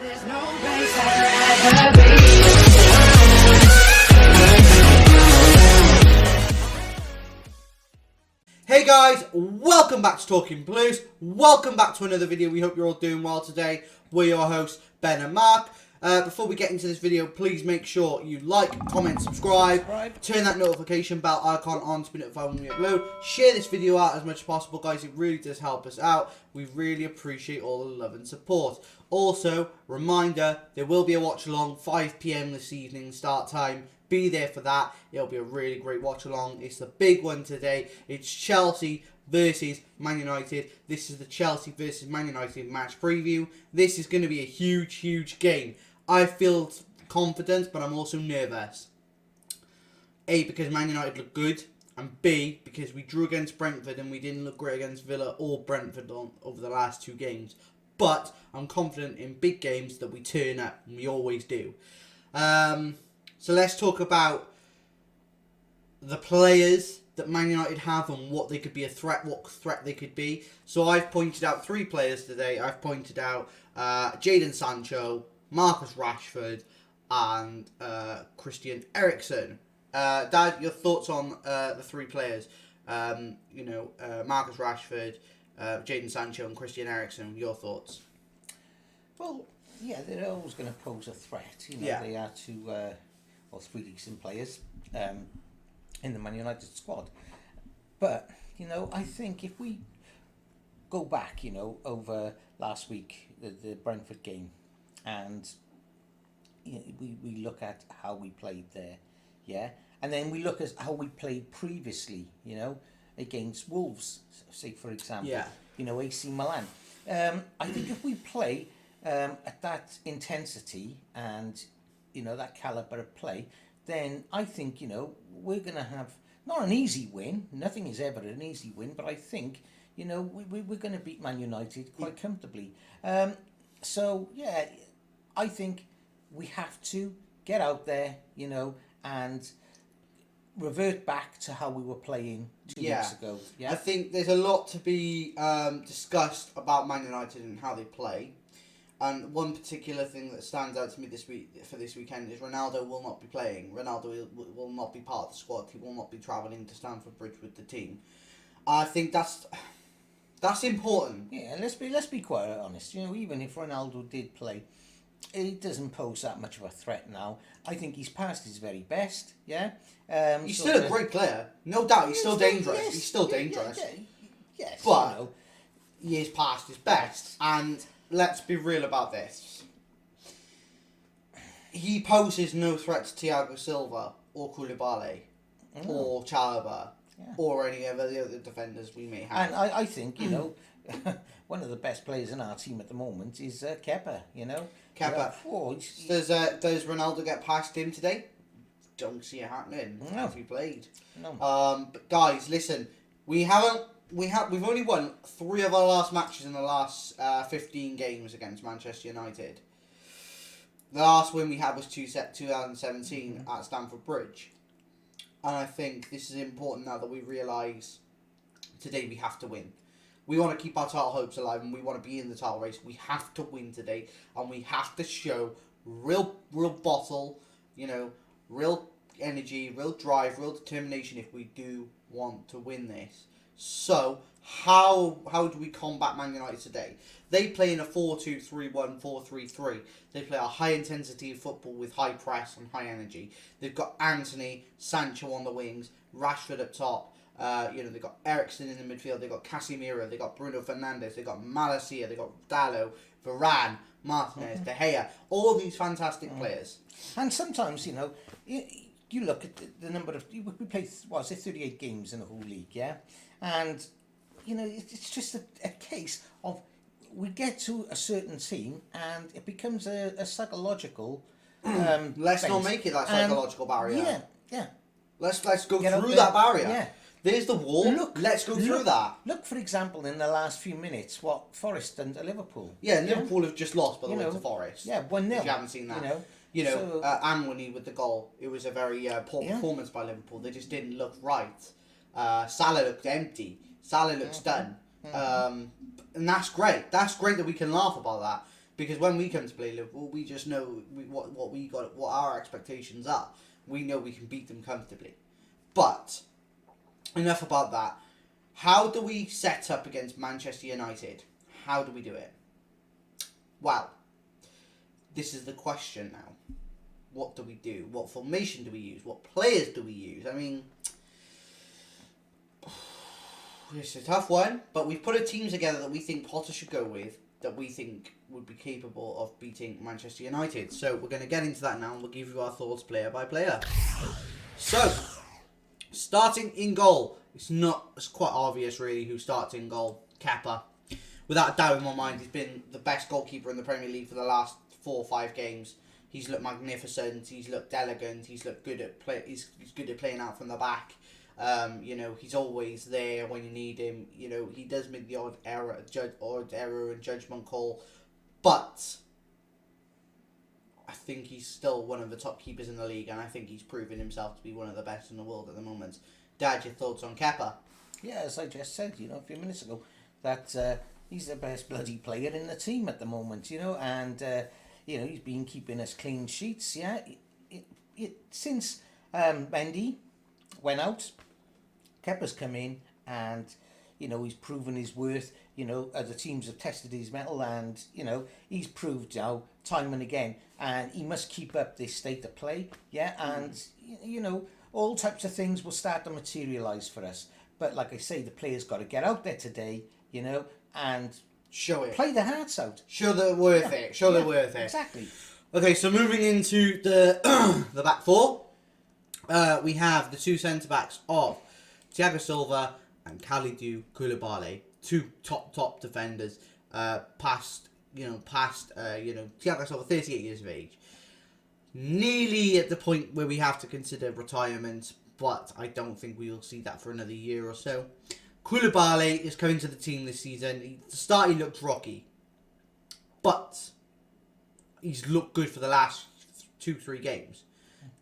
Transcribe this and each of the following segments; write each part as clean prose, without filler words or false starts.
There's no place I'd rather be. Hey guys, welcome back to Talking Blues. Welcome back to another video. We hope you're all doing well today. We're your hosts, Ben and Mark. Before we get into this video, please make sure you like, comment, subscribe, turn that notification bell icon on to be notified when we upload. Share this video out as much as possible, guys. It really does help us out. We really appreciate all the love and support. Also, reminder, there will be a watch along 5 PM this evening start time. Be there for that. It'll be a really great watch along. It's the big one today. It's Chelsea versus Man United. This is the Chelsea versus Man United match preview. This is going to be a huge, huge game. I feel confident, but I'm also nervous. A, because Man United look good, and B, because we drew against Brentford and we didn't look great against Villa or Brentford over the last 2 games. But I'm confident in big games that we turn up, and we always do. So let's talk about the players that Man United have and what they could be what threat they could be. So I've pointed out 3 players today. I've pointed out Jadon Sancho, Marcus Rashford, and Christian Eriksen. Dad, your thoughts on the 3 players? Marcus Rashford, Jadon Sancho, and Christian Eriksen. Your thoughts? Well, yeah, they're always going to pose a threat. Yeah. They are 3 decent players in the Man United squad. But, I think if we go back, over last week, the Brentford game, and we look at how we played there, yeah? And then we look at how we played previously, against Wolves, say, for example, Yeah. AC Milan. I think if we play at that intensity and that calibre of play, then I think, we're going to have, not an easy win, nothing is ever an easy win, but I think, we're going to beat Man United quite comfortably. So, yeah, I think we have to get out there, and revert back to how we were playing 2 weeks ago. Yeah, I think there's a lot to be discussed about Man United and how they play. And one particular thing that stands out to me this weekend is Ronaldo will not be playing. Ronaldo will not be part of the squad. He will not be travelling to Stamford Bridge with the team. I think that's important. Yeah, and let's be quite honest. Even if Ronaldo did play, it doesn't pose that much of a threat now. I think he's past his very best. Yeah, he's still a great player, no doubt. He's still dangerous. Yes, he's still dangerous. Yes, but he is past his best, and let's be real about this. He poses no threat to Thiago Silva or Koulibaly or Chalobah or any of the other defenders we may have. And I think, one of the best players in our team at the moment is Kepa, Kepa. Does Ronaldo get past him today? Don't see it happening. No. Have he played? No. But guys, listen, we've only won 3 of our last matches in the last 15 games against Manchester United. The last win we had was 2017 at Stamford Bridge. And I think this is important now that we realise today we have to win. We want to keep our title hopes alive and we want to be in the title race. We have to win today and we have to show real bottle, real energy, real drive, real determination if we do want to win this. So, how do we combat Man United today? They play in a 4-2-3-1, 4-3-3. They play a high intensity football with high press and high energy. They've got Anthony, Sancho on the wings, Rashford up top. They've got Eriksen in the midfield. They've got Casemiro. They've got Bruno Fernandes. They've got Malacia. They've got Dalot, Varane, Martinez, De Gea. All these fantastic players. And sometimes, you look at the number of... We played, 38 games in the whole league, yeah? And, it's just a case of we get to a certain team and it becomes a psychological... Let's not make it that psychological barrier. Yeah. Let's go through that barrier. Yeah. There's the wall. Let's go through that. Look, for example, in the last few minutes, what Forest done to Liverpool. Yeah, Liverpool have just lost by the way to Forest. Yeah, 1-0. If you haven't seen that. Anwani with the goal. It was a very poor performance by Liverpool. They just didn't look right. Salah looked empty. Salah looks done. And that's great. That's great that we can laugh about that Because when we come to play Liverpool, we just know what our expectations are. We know we can beat them comfortably. But enough about that. How do we set up against Manchester United? How do we do it? Well, this is the question now. What do we do? What formation do we use? What players do we use? I mean, it's a tough one, but we've put a team together that we think Potter should go with, that we think would be capable of beating Manchester United. So we're going to get into that now, and we'll give you our thoughts player by player. So, starting in goal. It's quite obvious, really, who starts in goal. Kepa. Without a doubt in my mind, he's been the best goalkeeper in the Premier League for the last 4 or 5 games. He's looked magnificent. He's looked elegant. He's looked good at He's good at playing out from the back. He's always there when you need him. He does make the odd error and judgment call, but I think he's still one of the top keepers in the league, and I think he's proven himself to be one of the best in the world at the moment. Dad, your thoughts on Kepa? Yeah, as I just said, a few minutes ago, that he's the best bloody player in the team at the moment, and he's been keeping us clean sheets. Yeah, since Mendy went out, Kepa's come in, and he's proven his worth. Other teams have tested his mettle, and he's proved now time and again, and he must keep up this state of play. Yeah, and all types of things will start to materialise for us. But like I say, the players got to get out there today, and show it, play their hearts out. Show they're worth it. Show they're worth it. Exactly. Okay, so moving into the the back four, we have the 2 centre backs of Thiago Silva and Kalidou Koulibaly, 2 top defenders. Past Thiago Silva, 38 years of age, nearly at the point where we have to consider retirement, but I don't think we will see that for another year or so. Koulibaly is coming to the team this season. The start, he looked rocky, but he's looked good for the last 2-3 games.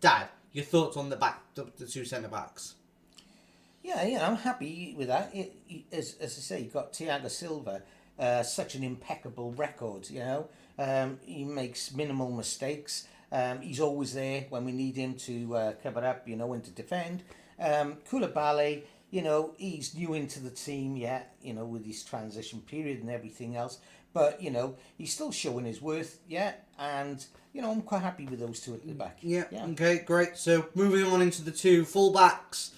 Dad, your thoughts on the 2 centre backs? Yeah, I'm happy with that. As I say, you got Thiago Silva, such an impeccable record. He makes minimal mistakes. He's always there when we need him to cover up, and to defend. Koulibaly, he's new into the team, with his transition period and everything else. But, he's still showing his worth, and, I'm quite happy with those 2 at the back. Yeah. Okay, great. So, moving on into the 2 full-backs.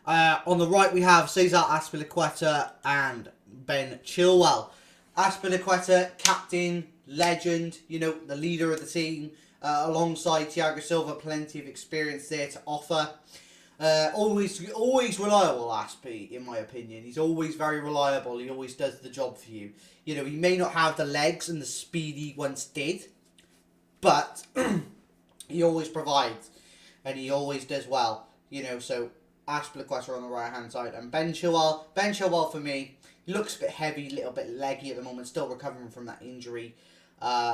On the right, we have Cesar Azpilicueta and Ben Chilwell. Azpilicueta, captain, legend, the leader of the team. Alongside Thiago Silva, plenty of experience there to offer. Always reliable, Aspi, in my opinion. He's always very reliable. He always does the job for you. He may not have the legs and the speed he once did, but he always provides, and he always does well. So Azpilicueta on the right hand side, and Ben Chilwell. Ben Chilwell for me, he looks a bit heavy, a little bit leggy at the moment, still recovering from that injury.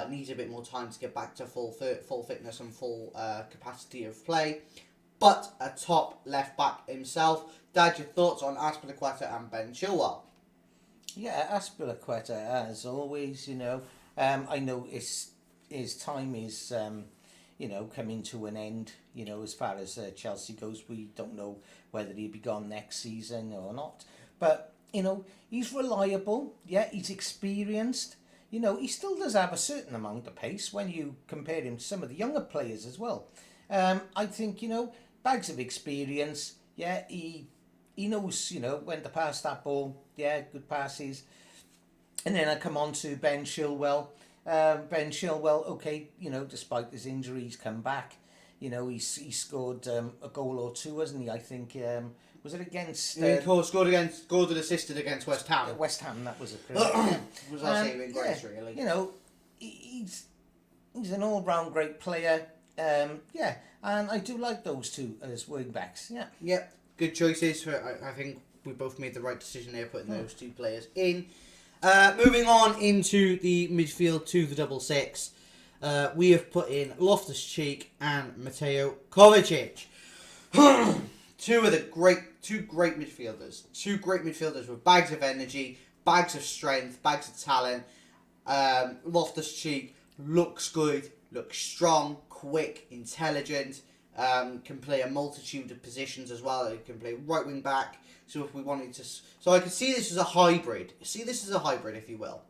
Needs a bit more time to get back to full fitness and full capacity of play. But a top left back himself. Dad, your thoughts on Azpilicueta and Ben Chilwell? Yeah, Azpilicueta, as always, I know his time is, coming to an end, as far as Chelsea goes. We don't know whether he'll be gone next season or not. But, he's reliable. Yeah, he's experienced. He still does have a certain amount of pace when you compare him to some of the younger players as well. I think, bags of experience. Yeah, he knows, when to pass that ball. Yeah, good passes. And then I come on to Ben Chilwell. Ben Chilwell, okay, despite his injury, he's come back. He scored a goal or 2, hasn't he? I think, was it against... scored and assisted against West Ham. West Ham, that was a was our saving grace, really. He's an all-round great player. And I do like those 2 as wing backs. Yeah. Yeah, good choices. I think we both made the right decision there, putting those 2 players in. Moving on into the midfield to the double six, we have put in Loftus-Cheek and Mateo Kovacic. Two great midfielders. 2 great midfielders with bags of energy, bags of strength, bags of talent. Loftus-Cheek looks good, looks strong, quick, intelligent, can play a multitude of positions as well. He can play right wing back. So if we wanted to... So I could see this as a hybrid. See this as a hybrid, if you will.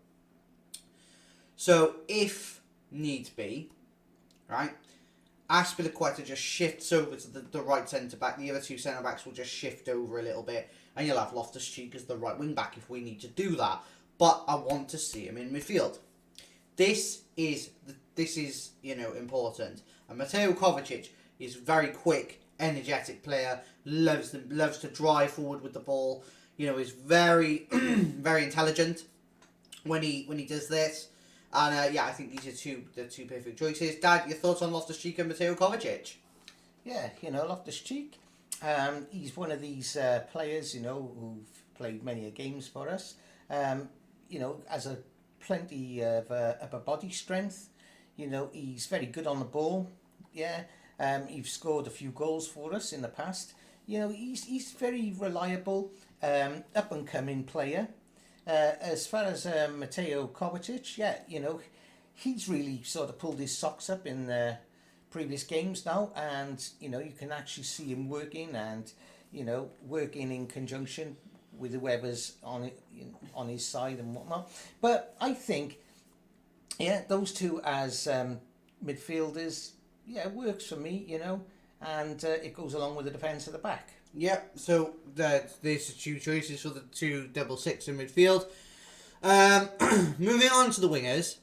So if needs be, right, Aspilicueta just shifts over to the right centre-back. The other two centre-backs will just shift over a little bit. And you'll have Loftus-Cheek as the right wing-back if we need to do that. But I want to see him in midfield. This is important. And Mateo Kovacic is very quick, energetic player. Loves to drive forward with the ball. Is very very intelligent when he does this. And I think these are the two perfect choices. Dad, your thoughts on Loftus-Cheek and Mateo Kovacic? Yeah, Loftus-Cheek. He's one of these players, who've played many games for us. Has a plenty of upper body strength. He's very good on the ball. Yeah. He's scored a few goals for us in the past. He's very reliable, up and coming player. As far as Mateo Kovacic, he's really sort of pulled his socks up in the previous games now, and you can actually see him working and working in conjunction with whoever's on his side and whatnot. But I think those two as midfielders works for me, and it goes along with the defence at the back. Yep, so there's the two choices for the 2-6 in midfield. Moving on to the wingers.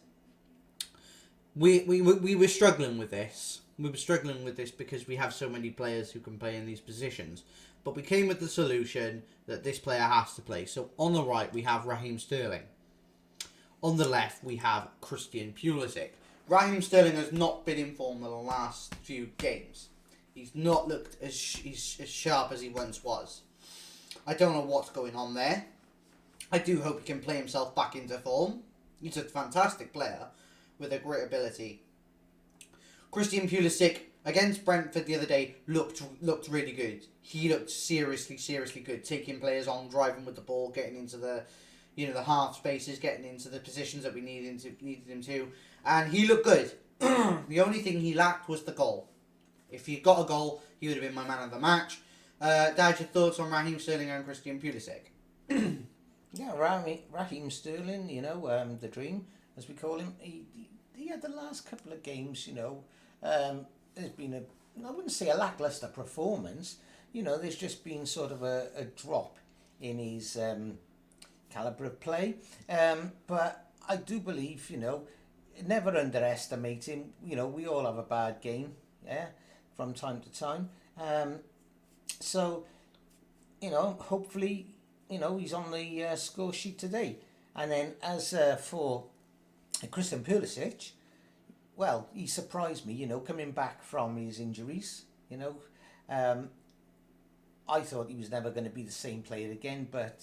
We were struggling with this. We were struggling with this because we have so many players who can play in these positions. But we came with the solution that this player has to play. So on the right, we have Raheem Sterling. On the left, we have Christian Pulisic. Raheem Sterling has not been in form the last few games. He's not looked as sharp as he once was. I don't know what's going on there. I do hope he can play himself back into form. He's a fantastic player with a great ability. Christian Pulisic against Brentford the other day looked really good. He looked seriously good, taking players on, driving with the ball, getting into the the half spaces, getting into the positions that we needed him to, and he looked good. The only thing he lacked was the goal. If he got a goal, he would have been my man of the match. Dad, your thoughts on Raheem Sterling and Christian Pulisic? Raheem Sterling, the dream, as we call him, he had the last couple of games, there's been I wouldn't say a lackluster performance, there's just been sort of a drop in his calibre of play. But I do believe, never underestimate him. We all have a bad game, from time to time. So, hopefully, he's on the score sheet today. And then as for Christian Pulisic, well, he surprised me, coming back from his injuries, I thought he was never going to be the same player again, but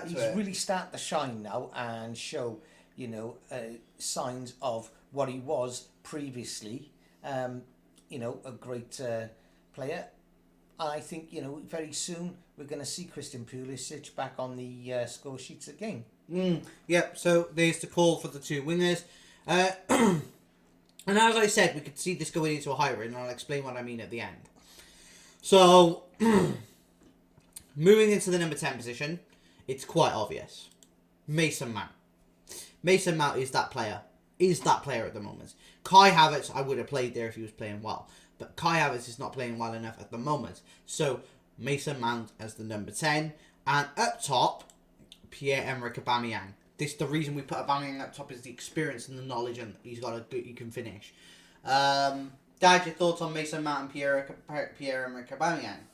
he's really starting to shine now and show, signs of what he was previously. A great player. And I think, very soon we're going to see Christian Pulisic back on the score sheets again. Yep, so there's the call for the two wingers. And as I said, we could see this going into a hybrid, and I'll explain what I mean at the end. So, moving into the number 10 position, it's quite obvious. Mason Mount. Mason Mount is that player. At the moment. Kai Havertz, I would have played there if he was playing well. But Kai Havertz is not playing well enough at the moment. So, Mason Mount as the number 10. And up top, Pierre-Emerick Aubameyang. The reason we put Aubameyang up top is the experience and the knowledge, and he can finish. Dad, your thoughts on Mason Mount and Pierre-Emerick Aubameyang?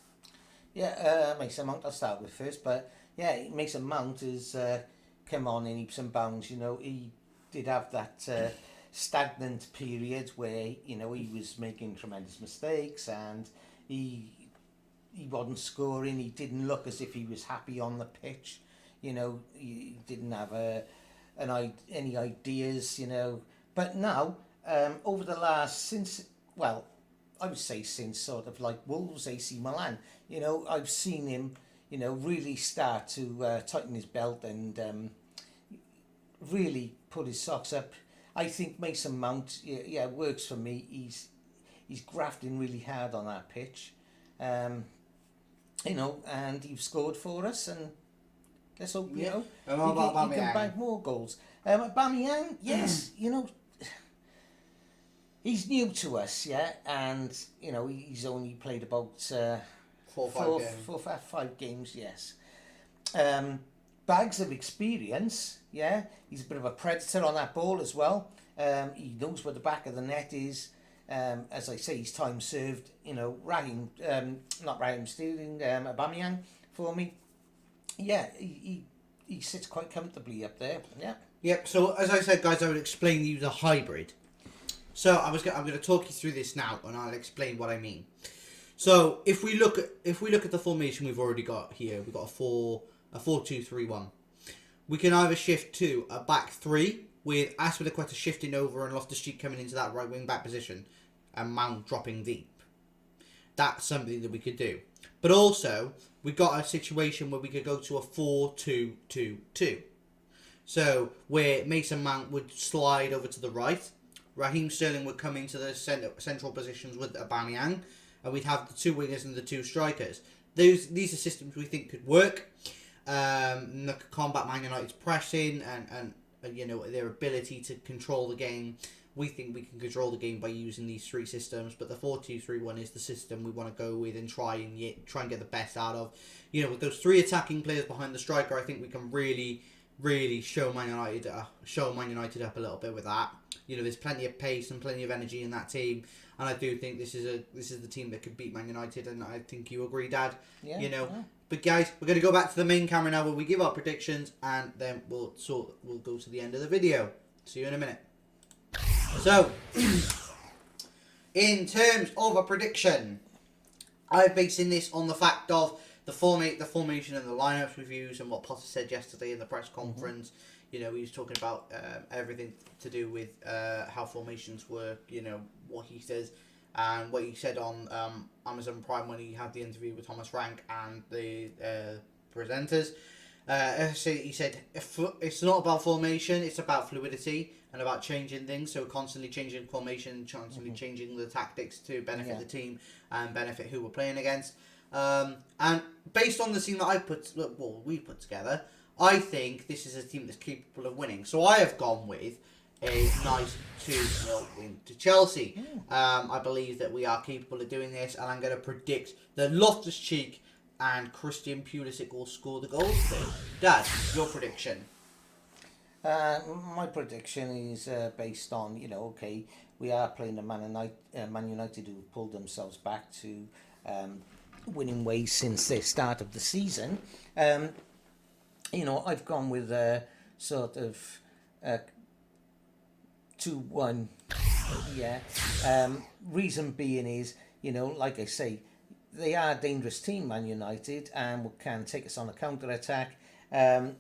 Mason Mount I'll start with first, but Mason Mount has come on in heaps and bounds. He did have that stagnant period where he was making tremendous mistakes and he wasn't scoring. He didn't look as if he was happy on the pitch. He didn't have any ideas. But now over the last since sort of like Wolves, AC Milan, I've seen him really start to tighten his belt and really put his socks up. I think Mason Mount, yeah, works for me. He's grafting really hard on that pitch, you know, and he's scored for us, and let's hope you know And what about he can Aubameyang? bank more goals. Aubameyang, yes, you know, he's new to us, yeah, and you know he's only played about 4 or 5 games. 4 or 5 games, yes. Bags of experience, yeah. He's a bit of a predator on that ball as well. He knows where the back of the net is. As I say, he's time served. You know, not Raheem Sterling, Aubameyang for me. Yeah, he sits quite comfortably up there. Yeah. Yep. So as I said, guys, I would explain you the hybrid. So I'm going to talk you through this now, and I'll explain what I mean. So if we look at the formation we've already got here, we've got a 4-2-3-1. We can either shift to a back three with Aspilicueta shifting over and Loftus-Cheek coming into that right wing back position, and Mount dropping deep. That's something that we could do. But also, we got a situation where we could go to a 4-2-2-2. So where Mason Mount would slide over to the right, Raheem Sterling would come into the central positions with Aubameyang, and we'd have the 2 wingers and the 2 strikers. These are systems we think could work. That could combat Man United's pressing and you know, their ability to control the game. We think we can control the game by using these 3 systems, but the 4-2-3-1 is the system we want to go with and try and get the best out of. You know, with those 3 attacking players behind the striker, I think we can really show Man United up a little bit with that. You know, there's plenty of pace and plenty of energy in that team, and I do think this is the team that could beat Man United, and I think you agree, Dad. Yeah. You know. Yeah. But guys, we're going to go back to the main camera now where we give our predictions, and then we'll go to the end of the video. See you in a minute. So, in terms of a prediction, I'm basing this on the fact of the formation and the lineups reviews and what Potter said yesterday in the press conference. You know, he was talking about everything to do with how formations work, you know, what he says, and what he said on Amazon Prime when he had the interview with Thomas Frank and the presenters. He said, it's not about formation, it's about fluidity and about changing things. So constantly changing formation, constantly changing the tactics to benefit the team and benefit who we're playing against. And based on the team that we put together, I think this is a team that's capable of winning. So I have gone with a nice 2-0 win to Chelsea. I believe that we are capable of doing this, and I'm going to predict that Loftus-Cheek and Christian Pulisic will score the goals today. Dad, your prediction? My prediction is based on, you know, okay, we are playing a Man United who pulled themselves back to winning ways since the start of the season. You know, I've gone with a sort of 2-1. Yeah. Reason being is, you know, like I say, they are a dangerous team, Man United, and can take us on a counter-attack. And,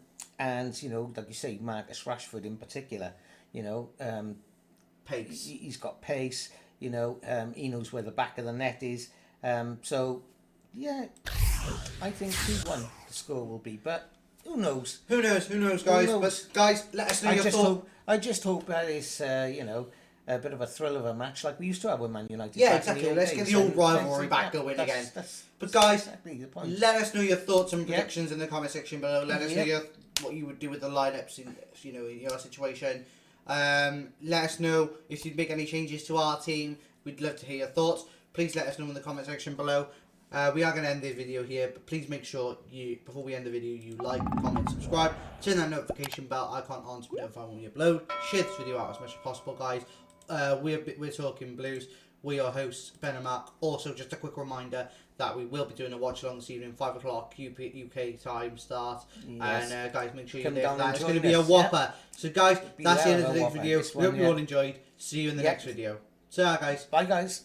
you know, like you say, Marcus Rashford in particular, you know, Pace. He's got pace, you know, he knows where the back of the net is. So, yeah, I think 2-1 the score will be, but who knows? Who knows, guys? Who knows? But guys, let us know your thoughts. I just hope that it's, you know, a bit of a thrill of a match like we used to have with Man United. Yeah, back in exactly. old Let's days. get the old And rivalry that's- back yeah, going that's- again. that's But guys, exactly the point. let us know your thoughts and predictions in the comment section below. Let us know Yeah. what you would do with the lineups in your situation. Let us know if you'd make any changes to our team. We'd love to hear your thoughts. Please let us know in the comment section below. We are going to end the video here, but please make sure before we end the video, you like, comment, subscribe, turn that notification bell icon on to be notified when we upload. Share this video out as much as possible, guys. We're talking blues. We're your hosts, Ben and Mark. Also, just a quick reminder that we will be doing a watch along this evening, 5 o'clock UK time start. Yes. And guys, make sure you Come do down that. and It's going to join be a us, whopper. So guys, Be that's the there end of of a today's whopper, video. this We hope one, you yeah. all enjoyed. See you in the Yep. next video. Ta guys. Bye, guys.